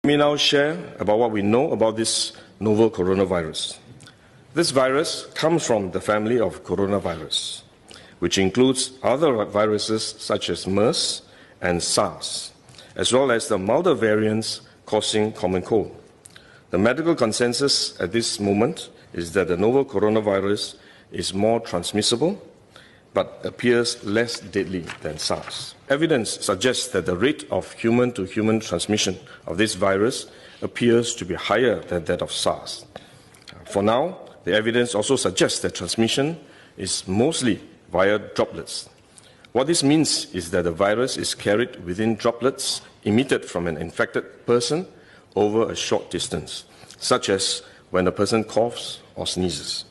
Let me now share about what we know about this novel coronavirus. This virus comes from the family of coronavirus, which includes other viruses such as MERS and SARS, as well as the milder variants causing common cold. The medical consensus at this moment is that the novel coronavirus is more transmissible but appears less deadly than SARS. Evidence suggests that the rate of human-to-human transmission of this virus appears to be higher than that of SARS. For now, the evidence also suggests that transmission is mostly via droplets. What this means is that the virus is carried within droplets emitted from an infected person over a short distance, such as when a person coughs or sneezes.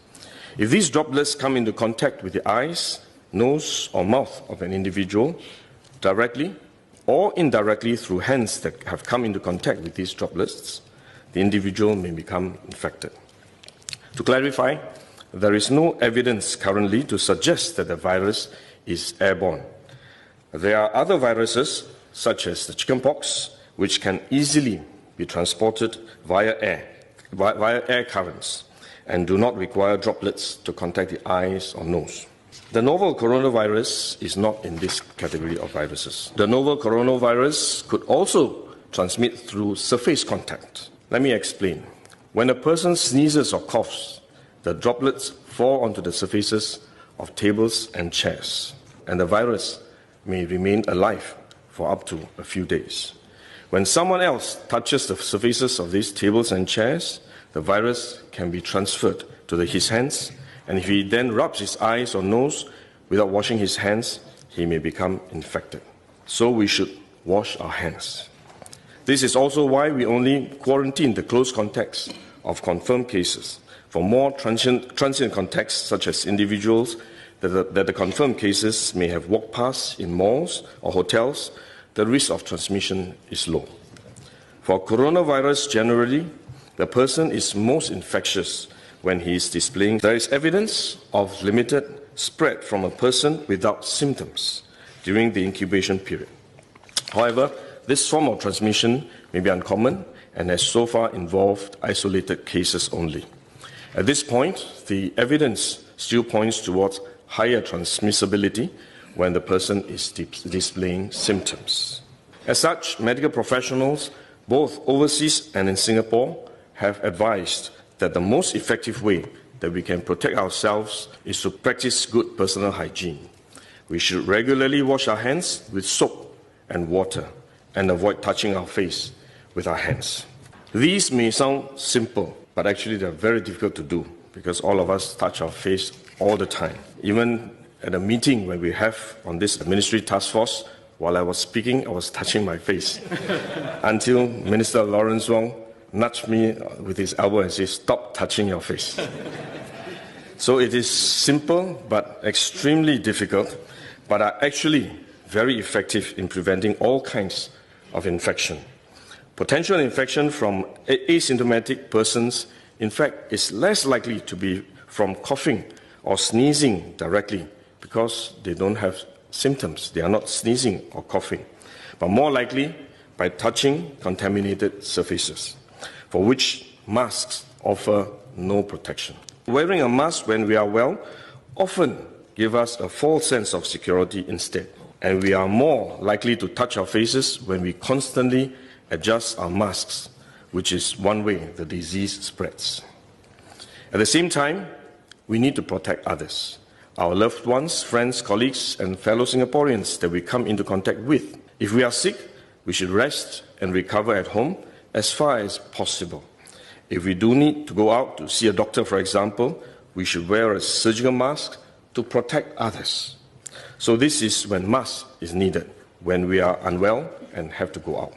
If these droplets come into contact with the eyes, nose or mouth of an individual, directly or indirectly through hands that have come into contact with these droplets, the individual may become infected. To clarify, there is no evidence currently to suggest that the virus is airborne. There are other viruses, such as the chickenpox, which can easily be transported via air currents and do not require droplets to contact the eyes or nose. The novel coronavirus is not in this category of viruses. The novel coronavirus could also transmit through surface contact. Let me explain. When a person sneezes or coughs, the droplets fall onto the surfaces of tables and chairs, and the virus may remain alive for up to a few days. When someone else touches the surfaces of these tables and chairs, the virus can be transferred to his hands, and if he then rubs his eyes or nose without washing his hands, he may become infected. So we should wash our hands. This is also why we only quarantine the close contacts of confirmed cases. For more transient contacts, such as individuals that the confirmed cases may have walked past in malls or hotels, the risk of transmission is low. For coronavirus generally, the person is most infectious when he is displaying. There is evidence of limited spread from a person without symptoms during the incubation period. However, this form of transmission may be uncommon and has so far involved isolated cases only. At this point, the evidence still points towards higher transmissibility when the person is displaying symptoms. As such, medical professionals, both overseas and in Singapore, have advised that the most effective way that we can protect ourselves is to practice good personal hygiene. We should regularly wash our hands with soap and water and avoid touching our face with our hands. These may sound simple, but actually they're very difficult to do because all of us touch our face all the time. Even at a meeting when we have on this ministry task force, while I was speaking, I was touching my face until Minister Lawrence Wong nudged me with his elbow and said, "Stop touching your face." So it is simple but extremely difficult, but are actually very effective in preventing all kinds of infection. Potential infection from asymptomatic persons, in fact, is less likely to be from coughing or sneezing directly because they don't have symptoms. They are not sneezing or coughing, but more likely by touching contaminated surfaces, for which masks offer no protection. Wearing a mask when we are well often gives us a false sense of security instead, and we are more likely to touch our faces when we constantly adjust our masks, which is one way the disease spreads. At the same time, we need to protect others, our loved ones, friends, colleagues, and fellow Singaporeans that we come into contact with. If we are sick, we should rest and recover at home as far as possible. If we do need to go out to see a doctor, for example, we should wear a surgical mask to protect others. So this is when mask is needed, when we are unwell and have to go out.